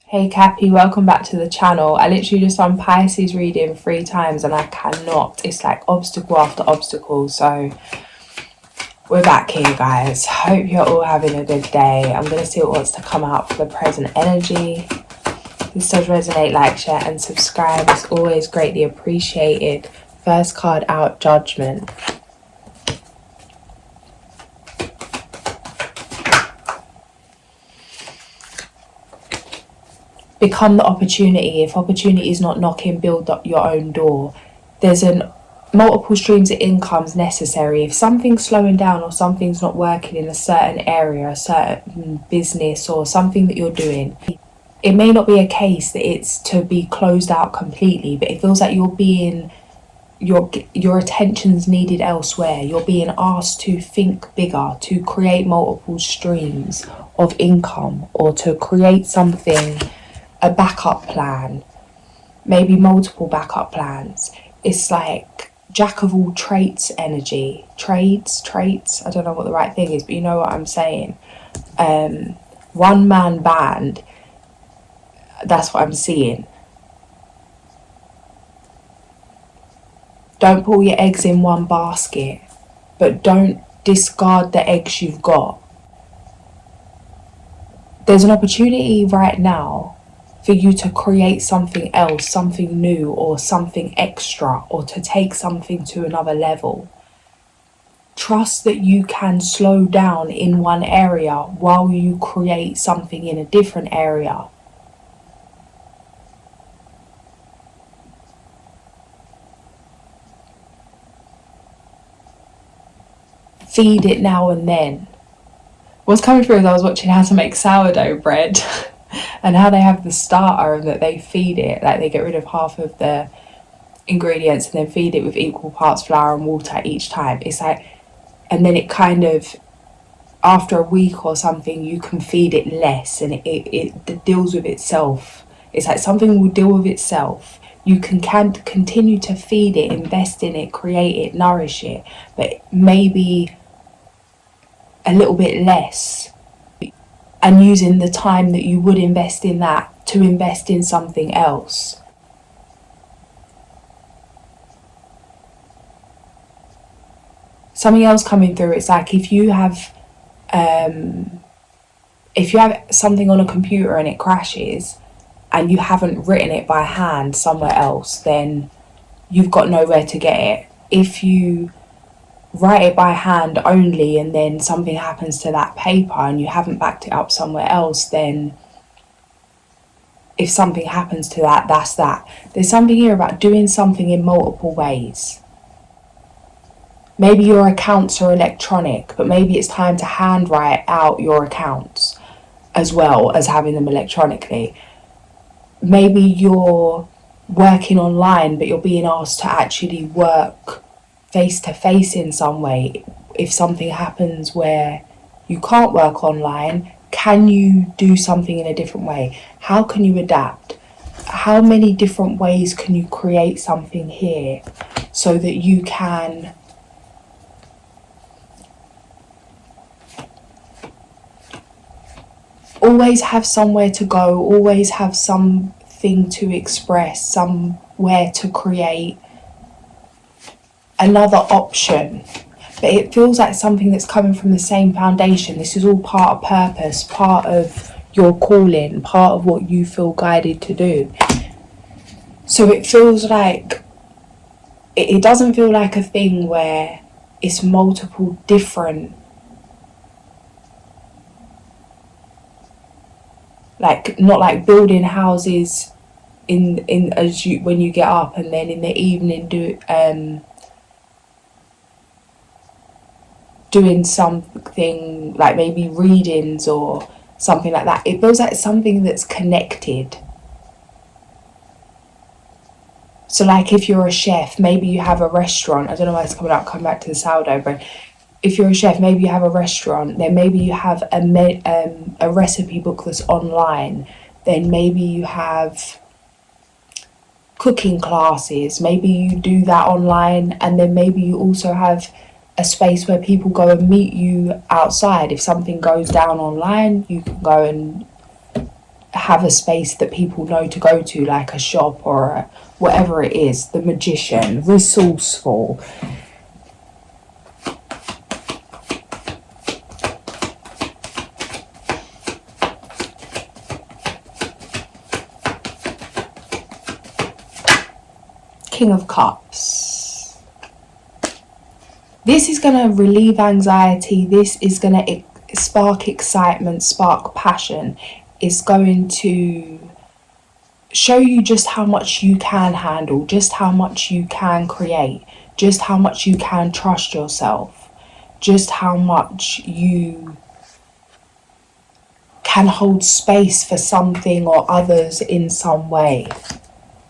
Hey Cappy, welcome back to the channel. I literally just done Pisces reading 3 times and I cannot. It's like obstacle after obstacle. So we're back here, guys. Hope you're all having a good day. I'm going to see what wants to come out for the present energy. If this does resonate, like, share and subscribe. It's always greatly appreciated. First card out, Judgment. Become the opportunity. If opportunity is not knocking, build up your own door. There's multiple streams of incomes necessary. If something's slowing down or something's not working in a certain area, a certain business or something that you're doing, it may not be a case that it's to be closed out completely, but it feels like you're being your attention's needed elsewhere. You're being asked to think bigger, to create multiple streams of income, or to create something, a backup plan, maybe multiple backup plans. It's like jack of all traits energy. Traits, I don't know what the right thing is, but you know what I'm saying. One man band, that's what I'm seeing. Don't put all your eggs in one basket, but don't discard the eggs you've got. There's an opportunity right now for you to create something else, something new or something extra, or to take something to another level. Trust that you can slow down in one area while you create something in a different area. Feed it now and then. What's coming through is I was watching how to make sourdough bread and how they have the starter and that they feed it, like they get rid of half of the ingredients and then feed it with equal parts flour and water each time. It's like, and then it kind of, after a week or something, you can feed it less and it deals with itself. It's like something will deal with itself. You can continue to feed it, invest in it, create it, nourish it, but maybe a little bit less, and using the time that you would invest in that to invest in something else. Something else coming through, it's like if you have something on a computer and it crashes and you haven't written it by hand somewhere else, then you've got nowhere to get it. If you write it by hand only and then something happens to that paper and you haven't backed it up somewhere else, then if something happens to that, that's that. There's something here about doing something in multiple ways. Maybe your accounts are electronic, but maybe it's time to handwrite out your accounts as well as having them electronically. Maybe you're working online, but you're being asked to actually work face to face in some way. If something happens where you can't work online, can you do something in a different way? How can you adapt? How many different ways can you create something here so that you can always have somewhere to go, always have something to express, somewhere to create, another option? But it feels like something that's coming from the same foundation. This is all part of purpose, part of your calling, part of what you feel guided to do. So it feels like, it doesn't feel like a thing where it's multiple different, like not like building houses in as you when you get up and then in the evening doing something like maybe readings or something like that. It feels like something that's connected. So like if you're a chef, maybe you have a restaurant. I don't know why it's coming up, come back to the sourdough bread. If you're a chef, maybe you have a restaurant, then maybe you have a recipe book that's online, then maybe you have cooking classes, maybe you do that online, and then maybe you also have a space where people go and meet you outside. If something goes down online, you can go and have a space that people know to go to, like a shop or whatever it is. The Magician, resourceful. King of Cups. This is going to relieve anxiety. This is going to spark excitement, spark passion. It's going to show you just how much you can handle, just how much you can create, just how much you can trust yourself, just how much you can hold space for something or others in some way.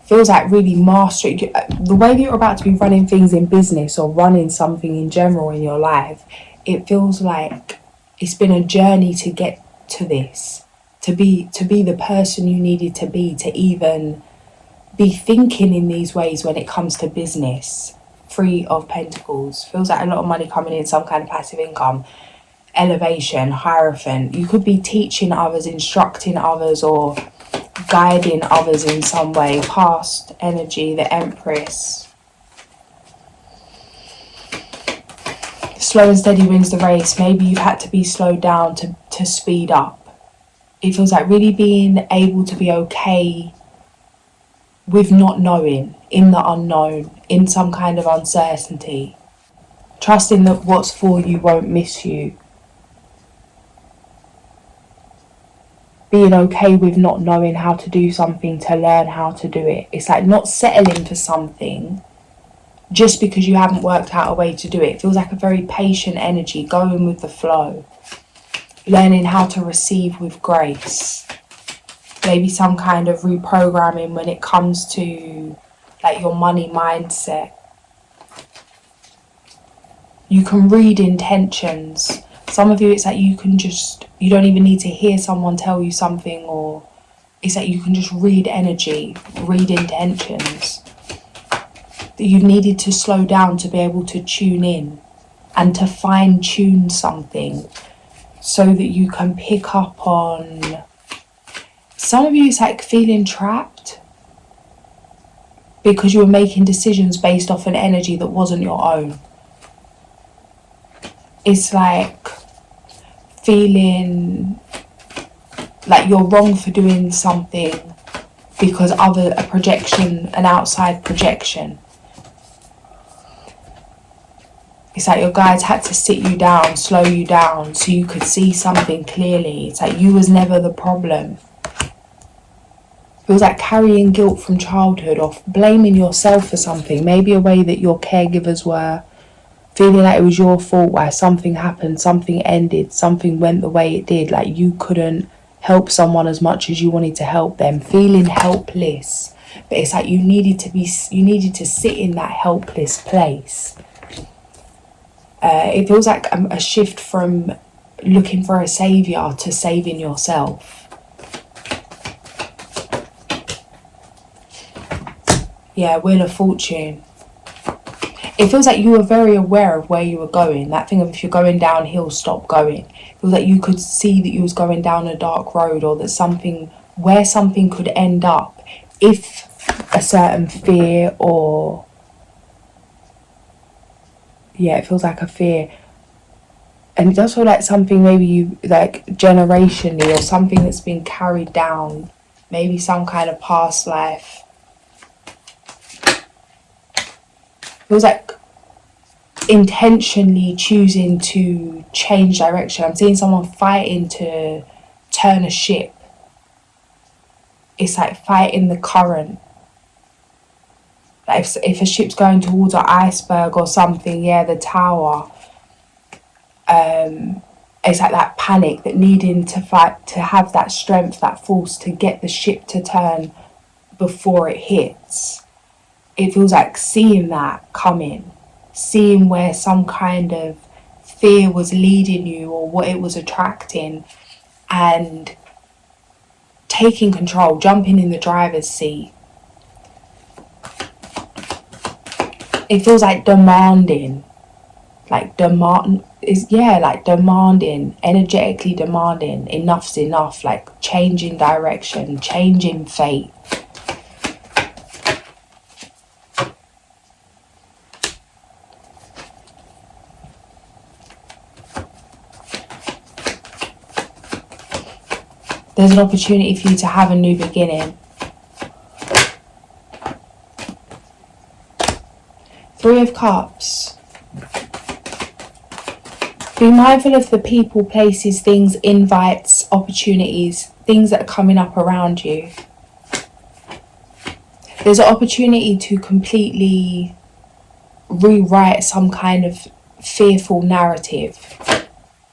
Feels like really mastering the way that you're about to be running things in business or running something in general in your life. It feels like it's been a journey to get to this, to be the person you needed to be, to even be thinking in these ways when it comes to business. 3 of Pentacles. Feels like a lot of money coming in, some kind of passive income. Elevation, Hierophant. You could be teaching others, instructing others, or guiding others in some way. Past energy, the Empress. Slow and steady wins the race. Maybe you've had to be slowed down to speed up. It feels like really being able to be okay with not knowing, in the unknown, in some kind of uncertainty. Trusting that what's for you won't miss you. Being okay with not knowing how to do something, to learn how to do it. It's like not settling for something just because you haven't worked out a way to do it. It feels like a very patient energy, going with the flow. Learning how to receive with grace. Maybe some kind of reprogramming when it comes to like your money mindset. You can read intentions. Some of you, it's like you don't even need to hear someone tell you something, or it's like you can just read energy, read intentions. That you've needed to slow down to be able to tune in and to fine tune something so that you can pick up on. Some of you, it's like feeling trapped because you were making decisions based off an energy that wasn't your own. It's like feeling like you're wrong for doing something because an outside projection. It's like your guides had to sit you down, slow you down so you could see something clearly. It's like you was never the problem. It was like carrying guilt from childhood, or blaming yourself for something. Maybe a way that your caregivers were feeling like it was your fault, why something happened, something ended, something went the way it did, like you couldn't help someone as much as you wanted to help them, feeling helpless. But it's like you needed to sit in that helpless place. It feels like a shift from looking for a saviour to saving yourself. Yeah, Wheel of Fortune. It feels like you were very aware of where you were going. That thing of if you're going downhill, stop going. It feels like you could see that you was going down a dark road, or that where something could end up if a certain fear, or yeah, it feels like a fear. And it does feel like something maybe you, like generationally, or something that's been carried down, maybe some kind of past life. Feels like intentionally choosing to change direction. I'm seeing someone fighting to turn a ship. It's like fighting the current. Like if a ship's going towards an iceberg or something, yeah, the tower. It's like that panic, that needing to fight, to have that strength, that force to get the ship to turn before it hits. It feels like seeing that coming, seeing where some kind of fear was leading you or what it was attracting, and taking control, jumping in the driver's seat. It feels like demanding like demand is, yeah, like demanding, energetically demanding, enough's enough, like changing direction, changing fate. There's an opportunity for you to have a new beginning. 3 of Cups. Be mindful of the people, places, things, invites, opportunities, things that are coming up around you. There's an opportunity to completely rewrite some kind of fearful narrative,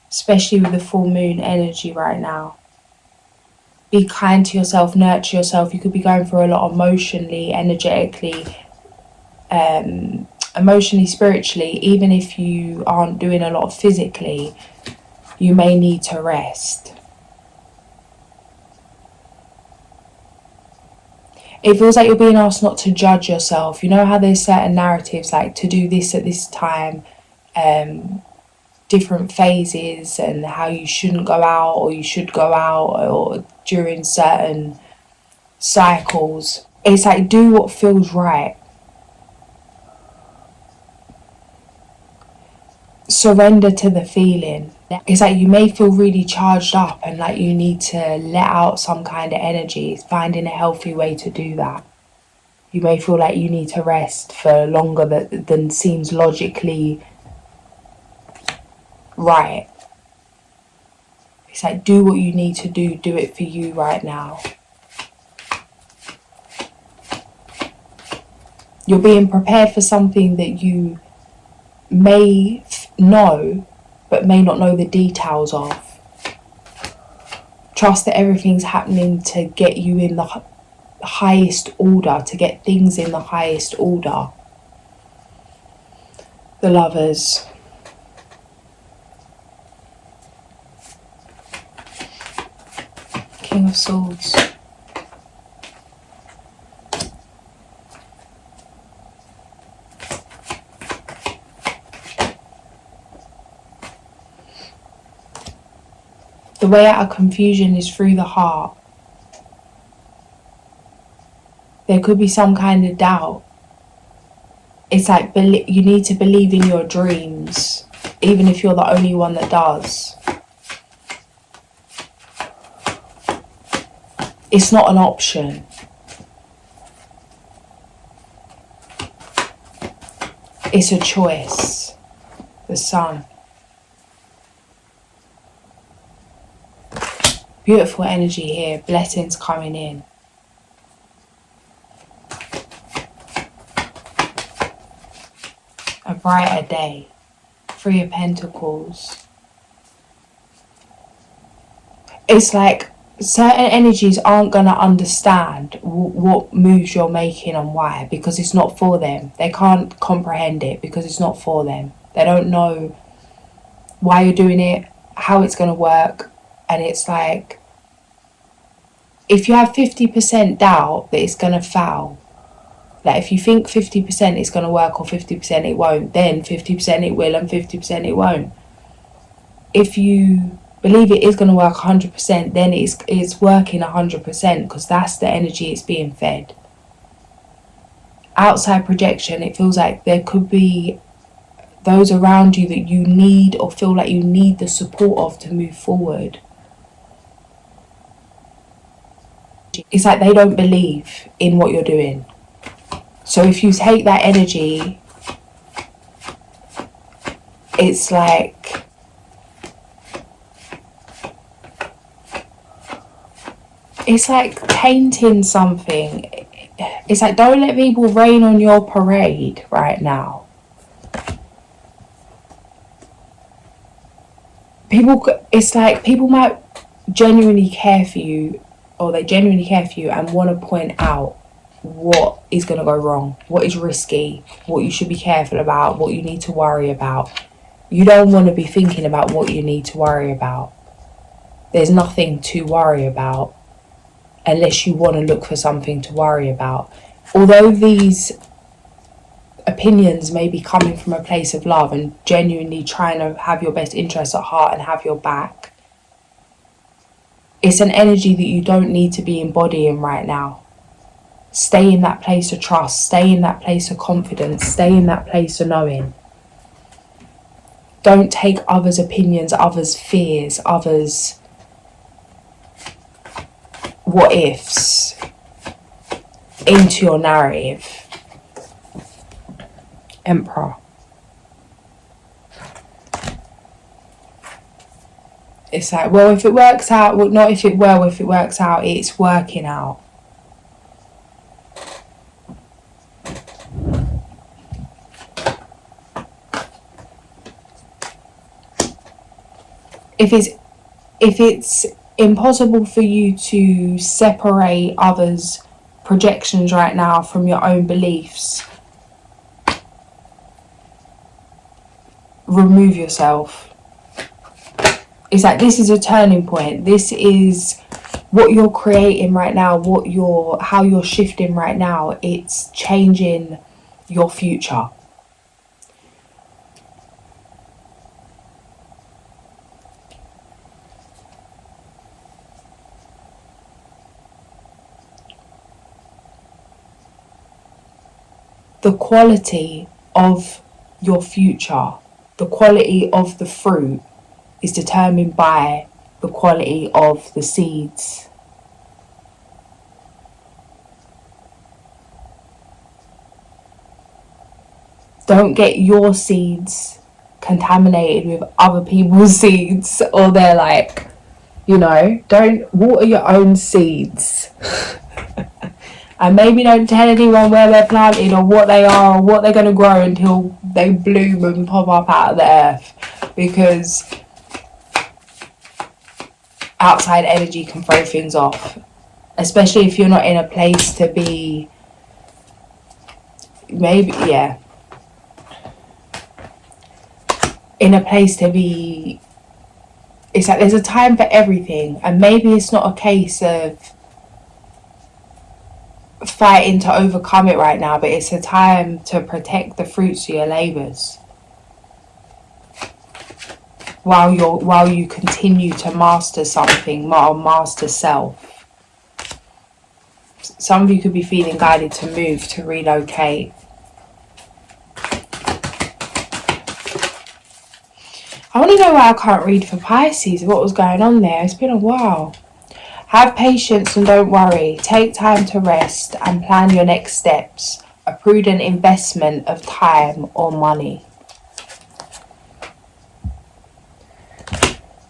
especially with the full moon energy right now. Be kind to yourself, nurture yourself. You could be going through a lot emotionally, energetically, emotionally, spiritually. Even if you aren't doing a lot physically, you may need to rest. It feels like you're being asked not to judge yourself. You know how there's certain narratives like to do this at this time, different phases, and how you shouldn't go out or you should go out, or during certain cycles. It's like, do what feels right. Surrender to the feeling. It's like you may feel really charged up and like you need to let out some kind of energy. Finding a healthy way to do that. You may feel like you need to rest for longer than seems logically right. It's like, do what you need to do it for you right now. You're being prepared for something that you may know, but may not know the details of. Trust that everything's happening to get you in the highest order, to get things in the highest order. The Lovers. King of Swords. The way out of confusion is through the heart. There could be some kind of doubt. It's like you need to believe in your dreams, even if you're the only one that does. It's not an option. It's a choice. The Sun. Beautiful energy here. Blessings coming in. A brighter day. 3 of Pentacles. It's like certain energies aren't going to understand what moves you're making and why, because it's not for them. They can't comprehend it because it's not for them. They don't know why you're doing it, how it's going to work. And it's like, if you have 50% doubt that it's going to fail, like if you think 50% it's going to work or 50% it won't, then 50% it will and 50% it won't. If you believe it is going to work 100%, then it's working 100%, because that's the energy it's being fed. Outside projection, it feels like there could be those around you that you need or feel like you need the support of to move forward. It's like they don't believe in what you're doing. So if you take that energy, it's like tainting something. It's like, don't let people rain on your parade right now. It's like people might genuinely care for you, or they genuinely care for you and want to point out what is going to go wrong, what is risky, what you should be careful about, what you need to worry about. You don't want to be thinking about what you need to worry about. There's nothing to worry about unless you want to look for something to worry about. Although these opinions may be coming from a place of love and genuinely trying to have your best interests at heart and have your back. It's an energy that you don't need to be embodying right now. Stay in that place of trust, stay in that place of confidence, stay in that place of knowing. Don't take others' opinions, others' fears, others' what ifs into your narrative. Emperor. It's like, well, if it works out, well, not if it will, if it works out, it's working out. If it's impossible for you to separate others' projections right now from your own beliefs, remove yourself. It's like, this is a turning point. This is what you're creating right now, how you're shifting right now. It's changing your future. The quality of your future, the quality of the fruit, is determined by the quality of the seeds. Don't get your seeds contaminated with other people's seeds, or they're like, don't water your own seeds. And maybe don't tell anyone where they're planted or what they are or what they're going to grow until they bloom and pop up out of the earth, because outside energy can throw things off, especially if you're not in a place to be, in a place to be. It's like there's a time for everything, and maybe it's not a case of fighting to overcome it right now, but it's a time to protect the fruits of your labours while you continue to master something, master self. Some of you could be feeling guided to move, to relocate. I want to know why I can't read for Pisces, what was going on there. It's been a while. Have patience and don't worry. Take time to rest and plan your next steps. A prudent investment of time or money.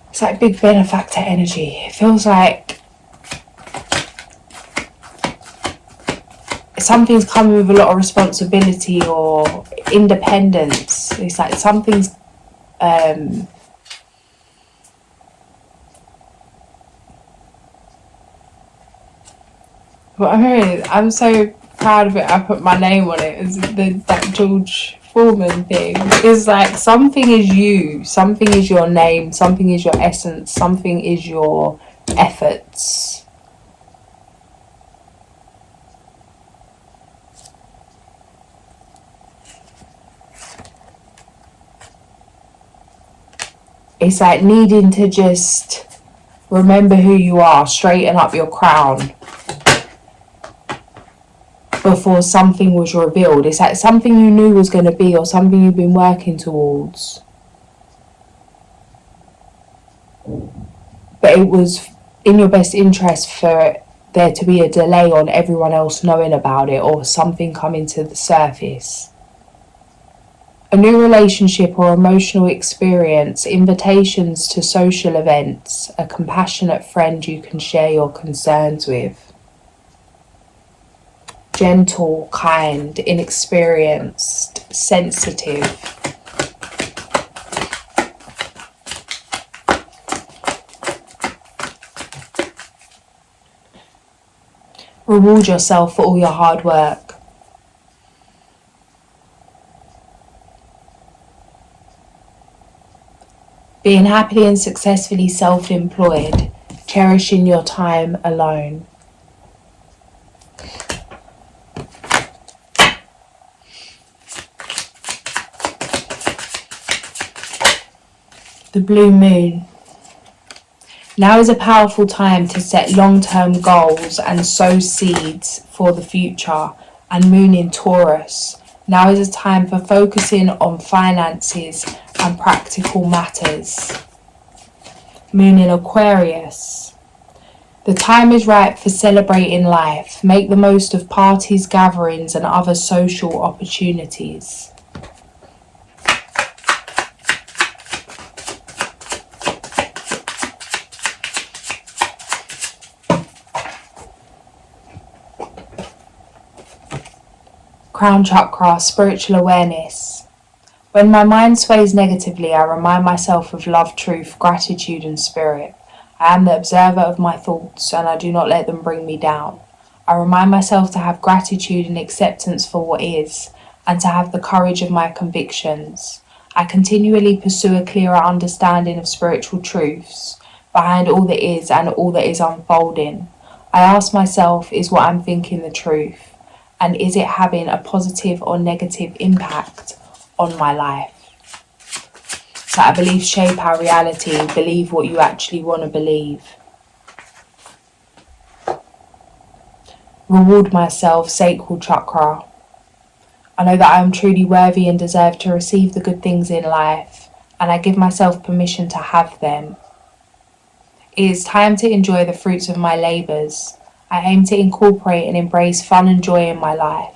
It's like big benefactor energy. It feels like something's coming with a lot of responsibility or independence. It's like something's But I'm so proud of it. I put my name on it. It's that George Foreman thing. It's like something is you, something is your name, something is your essence, something is your efforts. It's like needing to just remember who you are, straighten up your crown before something was revealed. It's like something you knew was going to be, or something you've been working towards, but it was in your best interest for there to be a delay on everyone else knowing about it, or something coming to the surface. A new relationship or emotional experience, invitations to social events, a compassionate friend you can share your concerns with. Gentle, kind, inexperienced, sensitive. Reward yourself for all your hard work. Being happily and successfully self-employed, cherishing your time alone. The blue moon. Now is a powerful time to set long-term goals and sow seeds for the future. And moon in Taurus. Now is a time for focusing on finances and practical matters. Moon in Aquarius. The time is right for celebrating life. Make the most of parties, gatherings, and other social opportunities. Crown chakra, spiritual awareness. When my mind sways negatively, I remind myself of love, truth, gratitude, and spirit. I am the observer of my thoughts, and I do not let them bring me down. I remind myself to have gratitude and acceptance for what is, and to have the courage of my convictions. I continually pursue a clearer understanding of spiritual truths behind all that is and all that is unfolding. I ask myself, is what I'm thinking the truth? And is it having a positive or negative impact on my life? So our beliefs shape our reality. Believe what you actually want to believe. Reward myself, sacral chakra. I know that I am truly worthy and deserve to receive the good things in life, and I give myself permission to have them. It is time to enjoy the fruits of my labours. I aim to incorporate and embrace fun and joy in my life.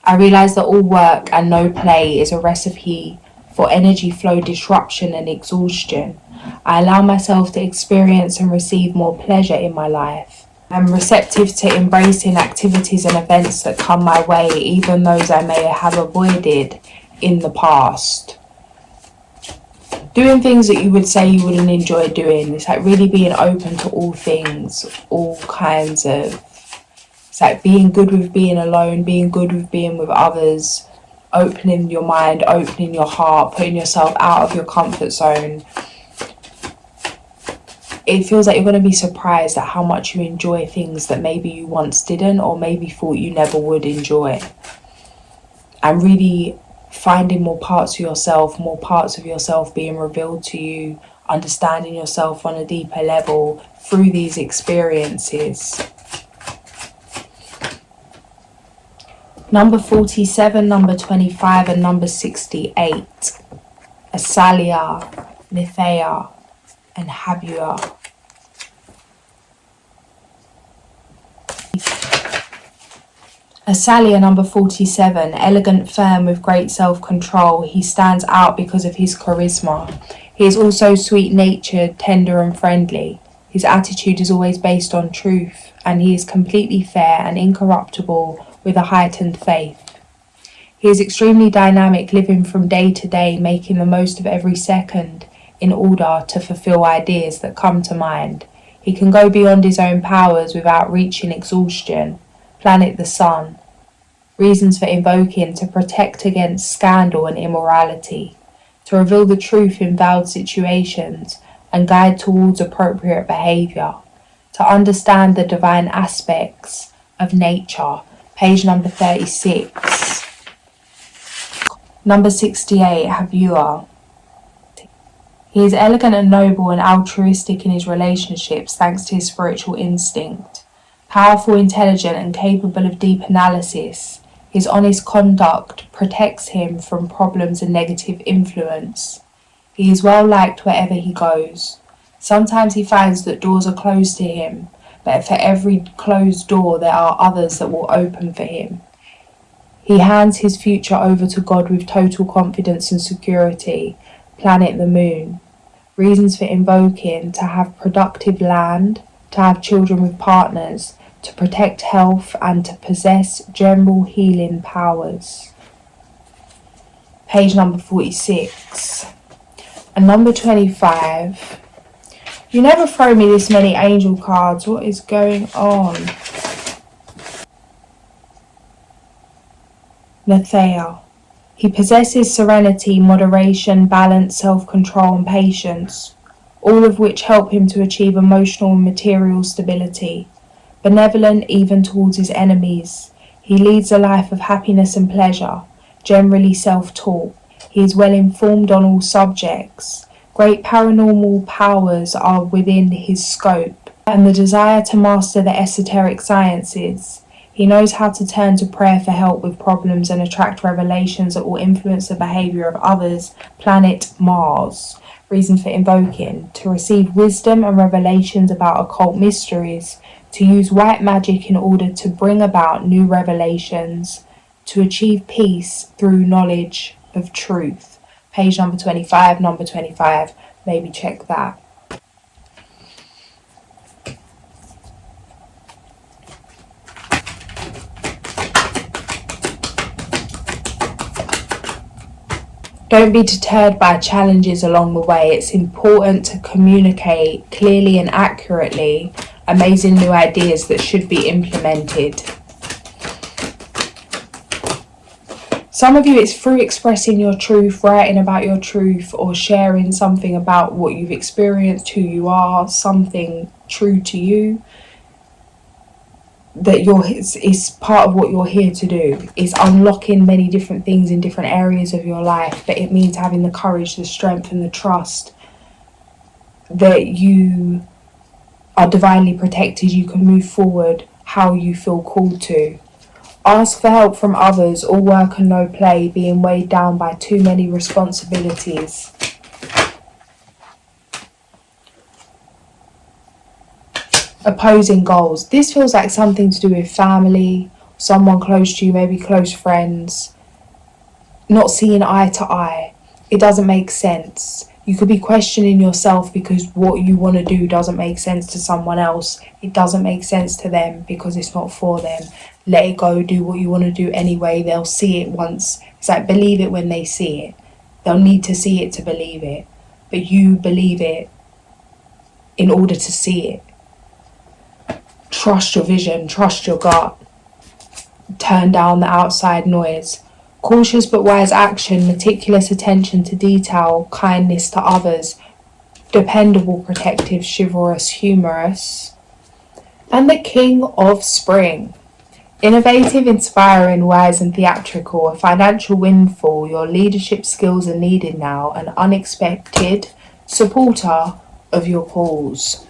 I realise that all work and no play is a recipe for energy flow disruption and exhaustion. I allow myself to experience and receive more pleasure in my life. I'm receptive to embracing activities and events that come my way, even those I may have avoided in the past. Doing things that you would say you wouldn't enjoy doing. It's like really being open to all things, all kinds of, it's like being good with being alone, being good with being with others, opening your mind, opening your heart, putting yourself out of your comfort zone. It feels like you're going to be surprised at how much you enjoy things that maybe you once didn't, or maybe thought you never would enjoy. And really finding more parts of yourself being revealed to you, understanding yourself on a deeper level through these experiences. Number 47, number 25, and number 68. Asalia, Nithea, and Habua. Asalia, number 47, elegant, firm, with great self-control. He stands out because of his charisma. He is also sweet-natured, tender and friendly. His attitude is always based on truth, and he is completely fair and incorruptible with a heightened faith. He is extremely dynamic, living from day to day, making the most of every second in order to fulfill ideas that come to mind. He can go beyond his own powers without reaching exhaustion. Planet the Sun. Reasons for invoking: to protect against scandal and immorality, to reveal the truth in vowed situations and guide towards appropriate behaviour, to understand the divine aspects of nature. Page number 36. Number 68, Habua. He is elegant and noble and altruistic in his relationships thanks to his spiritual instinct. Powerful, intelligent, and capable of deep analysis, his honest conduct protects him from problems and negative influence. He is well liked wherever he goes. Sometimes he finds that doors are closed to him, but for every closed door there are others that will open for him. He hands his future over to God with total confidence and security. Planet the Moon. Reasons for invoking: to have productive land, to have children with partners, to protect health, and to possess general healing powers. Page number 46. And number 25. You never throw me this many angel cards. What is going on? Nithea. He possesses serenity, moderation, balance, self-control, and patience, all of which help him to achieve emotional and material stability. Benevolent even towards his enemies, he leads a life of happiness and pleasure, generally self-taught. He is well informed on all subjects, Great paranormal powers are within his scope, and the desire to master the esoteric sciences. He knows how to turn to prayer for help with problems and attract revelations that will influence the behavior of others. Planet Mars. Reason for invoking: to receive wisdom and revelations about occult mysteries, to use white magic in order to bring about new revelations, to achieve peace through knowledge of truth. Page number 25, number 25, maybe check that. Don't be deterred by challenges along the way. It's important to communicate clearly and accurately amazing new ideas that should be implemented. Some of you, it's through expressing your truth, writing about your truth, or sharing something about what you've experienced, who you are, something true to you, that it's part of what you're here to do. It's unlocking many different things in different areas of your life, but it means having the courage, the strength, and the trust that you are divinely protected. You can move forward how you feel called to. Ask for help from others. All work and no play, being weighed down by too many responsibilities. Opposing goals. This feels like something to do with family, someone close to you, maybe close friends. Not seeing eye to eye. It doesn't make sense. You could be questioning yourself because what you want to do doesn't make sense to someone else. It doesn't make sense to them because it's not for them. Let it go, do what you want to do anyway. They'll see it once. It's like believe it when they see it. They'll need to see it to believe it. But you believe it in order to see it. Trust your vision, trust your gut. Turn down the outside noise. Cautious but wise action, meticulous attention to detail, kindness to others, dependable, protective, chivalrous, humorous. And the King of Spring. Innovative, inspiring, wise and theatrical, a financial windfall. Your leadership skills are needed now. An unexpected supporter of your cause.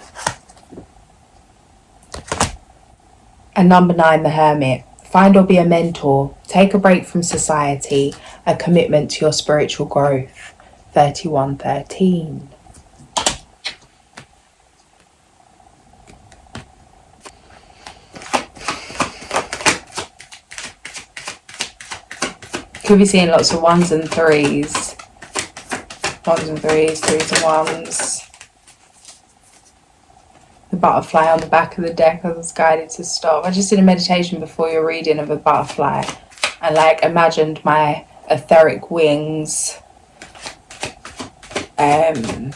And number 9, the Hermit. Find or be a mentor. Take a break from society. A commitment to your spiritual growth. 3113. Could be seeing lots of 1s and 3s. 1s and 3s, 3s and 1s. The butterfly on the back of the deck. I was guided to stop. I just did a meditation before your reading of a butterfly and imagined my etheric wings the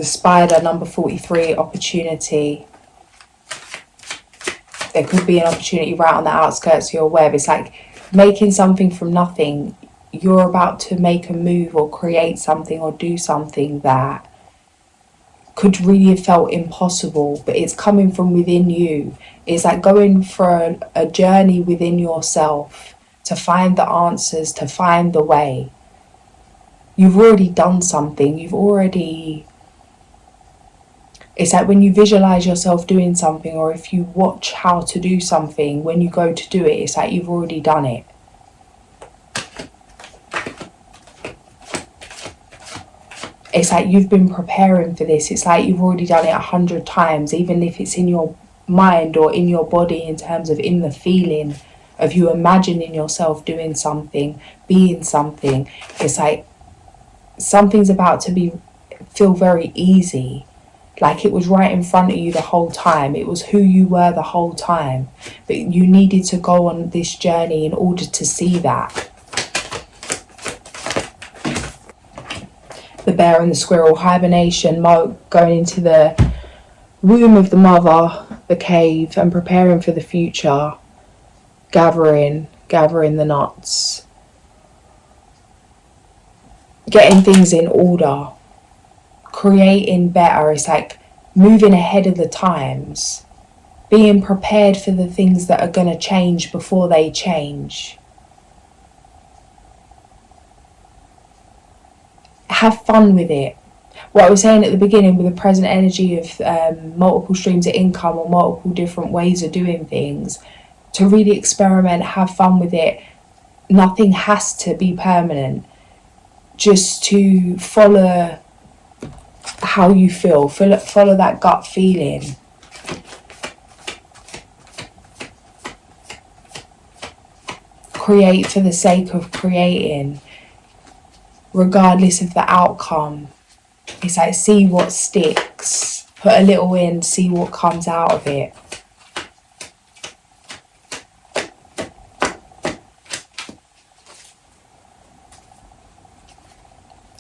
spider, number 43, opportunity. There could be an opportunity right on the outskirts of your web. It's like making something from nothing. You're about to make a move or create something or do something that could really have felt impossible, but it's coming from within you. It's like going for a journey within yourself to find the answers, to find the way. You've already done something. It's like when you visualize yourself doing something, or if you watch how to do something, when you go to do it, it's like you've already done it. It's like you've been preparing for this. It's like you've already done it 100 times, even if it's in your mind or in your body, in terms of in the feeling of you imagining yourself doing something, being something. It's like something's about to feel very easy. Like it was right in front of you the whole time. It was who you were the whole time. But you needed to go on this journey in order to see that. The bear and the squirrel, hibernation, going into the womb of the mother, the cave, and preparing for the future. Gathering the nuts. Getting things in order. Creating better. It's like moving ahead of the times. Being prepared for the things that are going to change before they change. have fun with it. What I was saying at the beginning with the present energy of multiple streams of income or multiple different ways of doing things, to really experiment, have fun with it. Nothing has to be permanent. Just to follow how you feel, follow that gut feeling. Create for the sake of creating, regardless of the outcome. It's like, see what sticks, put a little in, see what comes out of it.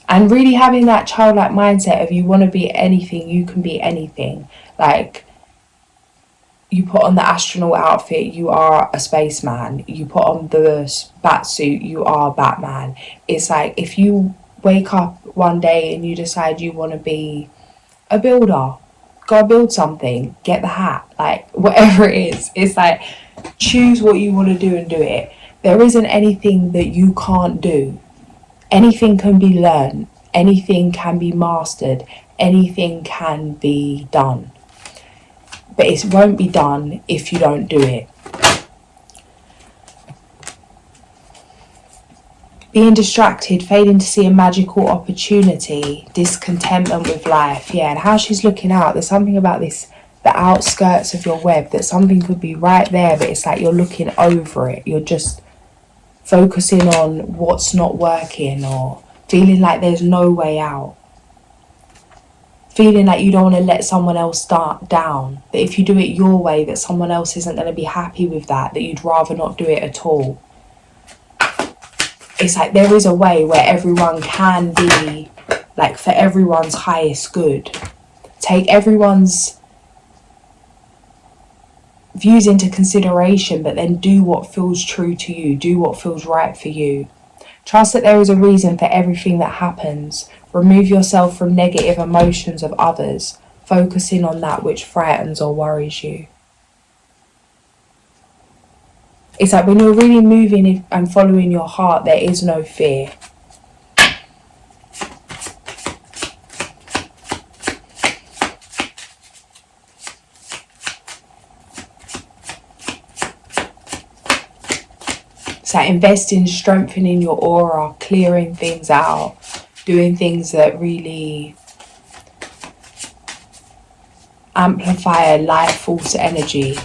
And really having that childlike mindset of, you want to be anything, you can be anything. Like, you put on the astronaut outfit, you are a spaceman. You put on the bat suit, you are Batman. It's like, if you wake up one day and you decide you want to be a builder, go build something, get the hat, like whatever it is. It's like, choose what you want to do and do it. There isn't anything that you can't do. Anything can be learned, anything can be mastered, anything can be done. But it won't be done if you don't do it. Being distracted, failing to see a magical opportunity, discontentment with life. Yeah, and how she's looking out, there's something about this, the outskirts of your web, that something could be right there, but it's like you're looking over it. You're just focusing on what's not working, or feeling like there's no way out. Feeling like you don't want to let someone else start down. That if you do it your way, that someone else isn't going to be happy with that. That you'd rather not do it at all. It's like there is a way where everyone can be, like, for everyone's highest good. Take everyone's views into consideration, but then do what feels true to you. Do what feels right for you. Trust that there is a reason for everything that happens. Remove yourself from negative emotions of others, focusing on that which frightens or worries you. It's like when you're really moving and following your heart, there is no fear. It's like invest in strengthening your aura, clearing things out, doing things that really amplify a life force energy.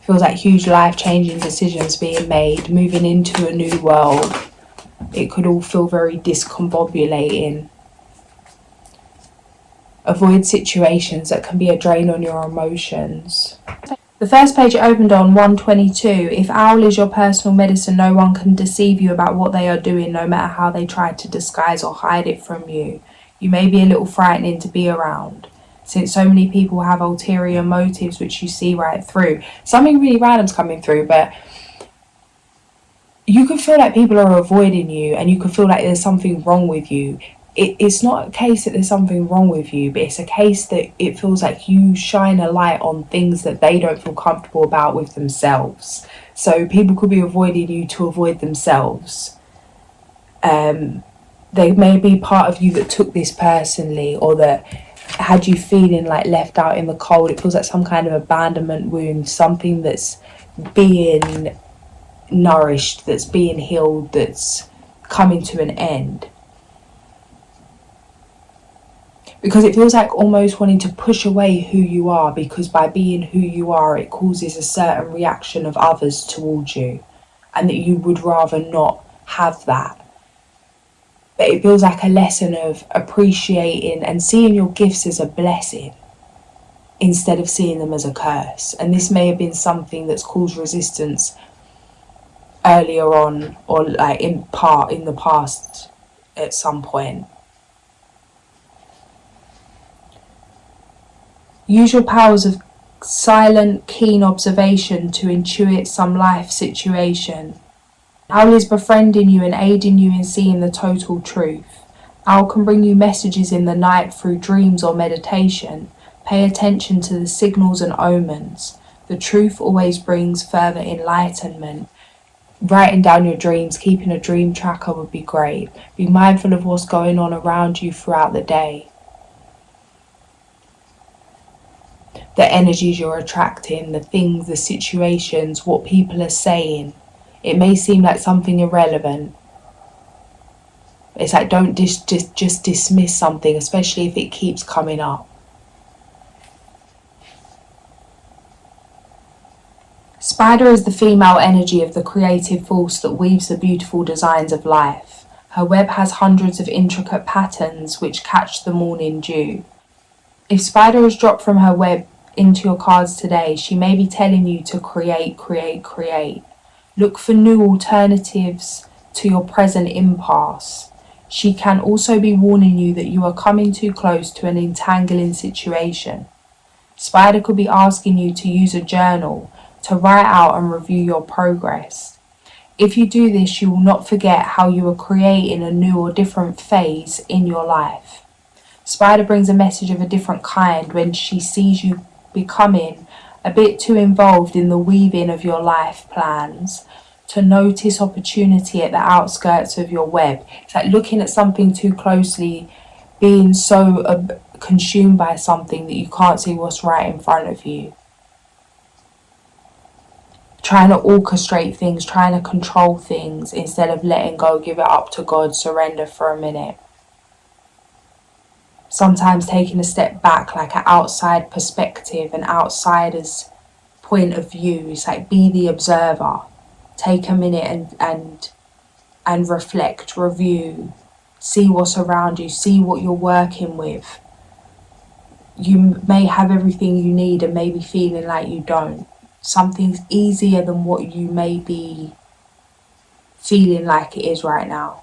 Feels like huge life-changing decisions being made, moving into a new world. It could all feel very discombobulating. Avoid situations that can be a drain on your emotions. The first page it opened on, 122. If owl is your personal medicine, no one can deceive you about what they are doing, no matter how they try to disguise or hide it from you. You may be a little frightening to be around, since so many people have ulterior motives which you see right through. Something really random's coming through, but you can feel like people are avoiding you, and you can feel like there's something wrong with you. It's not a case that there's something wrong with you, but it's a case that it feels like you shine a light on things that they don't feel comfortable about with themselves. So people could be avoiding you to avoid themselves. They may be part of you that took this personally, or that had you feeling like left out in the cold. It feels like some kind of abandonment wound, something that's being nourished, that's being healed, that's coming to an end. Because it feels like almost wanting to push away who you are, because by being who you are, it causes a certain reaction of others towards you, and that you would rather not have that. But it feels like a lesson of appreciating and seeing your gifts as a blessing instead of seeing them as a curse. And this may have been something that's caused resistance earlier on, or like in the past at some point. Use your powers of silent, keen observation to intuit some life situation. Owl is befriending you and aiding you in seeing the total truth. Owl can bring you messages in the night through dreams or meditation. Pay attention to the signals and omens. The truth always brings further enlightenment. Writing down your dreams, keeping a dream tracker would be great. Be mindful of what's going on around you throughout the day. The energies you're attracting, the things, the situations, what people are saying. It may seem like something irrelevant. It's like, don't just dismiss something, especially if it keeps coming up. Spider is the female energy of the creative force that weaves the beautiful designs of life. Her web has hundreds of intricate patterns which catch the morning dew. If Spider is dropped from her web into your cards today, she may be telling you to create, create, create. Look for new alternatives to your present impasse. She can also be warning you that you are coming too close to an entangling situation. Spider could be asking you to use a journal to write out and review your progress. If you do this, you will not forget how you are creating a new or different phase in your life. Spider brings a message of a different kind when she sees you becoming a bit too involved in the weaving of your life plans to notice opportunity at the outskirts of your web. It's like looking at something too closely, being so consumed by something that you can't see what's right in front of you. Trying to orchestrate things, trying to control things instead of letting go, give it up to God, surrender for a minute. Sometimes taking a step back, like an outside perspective, an outsider's point of view. It's like, be the observer. Take a minute and reflect, review, see what's around you, see what you're working with. You may have everything you need and may be feeling like you don't. Something's easier than what you may be feeling like it is right now.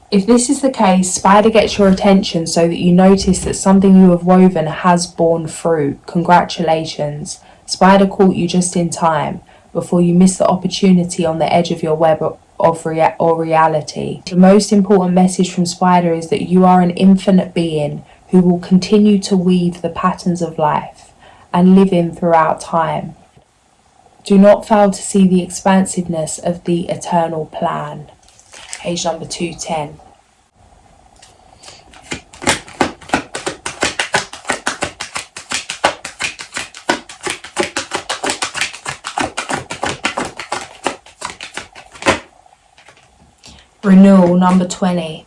If this is the case, Spider gets your attention so that you notice that something you have woven has borne fruit. Congratulations. Spider caught you just in time before you miss the opportunity on the edge of your web of reality. The most important message from Spider is that you are an infinite being who will continue to weave the patterns of life and live in throughout time. Do not fail to see the expansiveness of the eternal plan. Page number 210. Renewal number 20.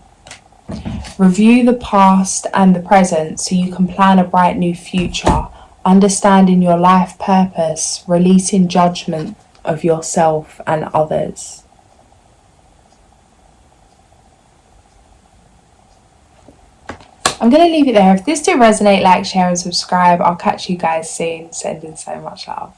Review the past and the present so you can plan a bright new future. Understanding your life purpose, releasing judgment of yourself and others. I'm going to leave it there. If this did resonate, like, share and subscribe. I'll catch you guys soon. Sending so much love.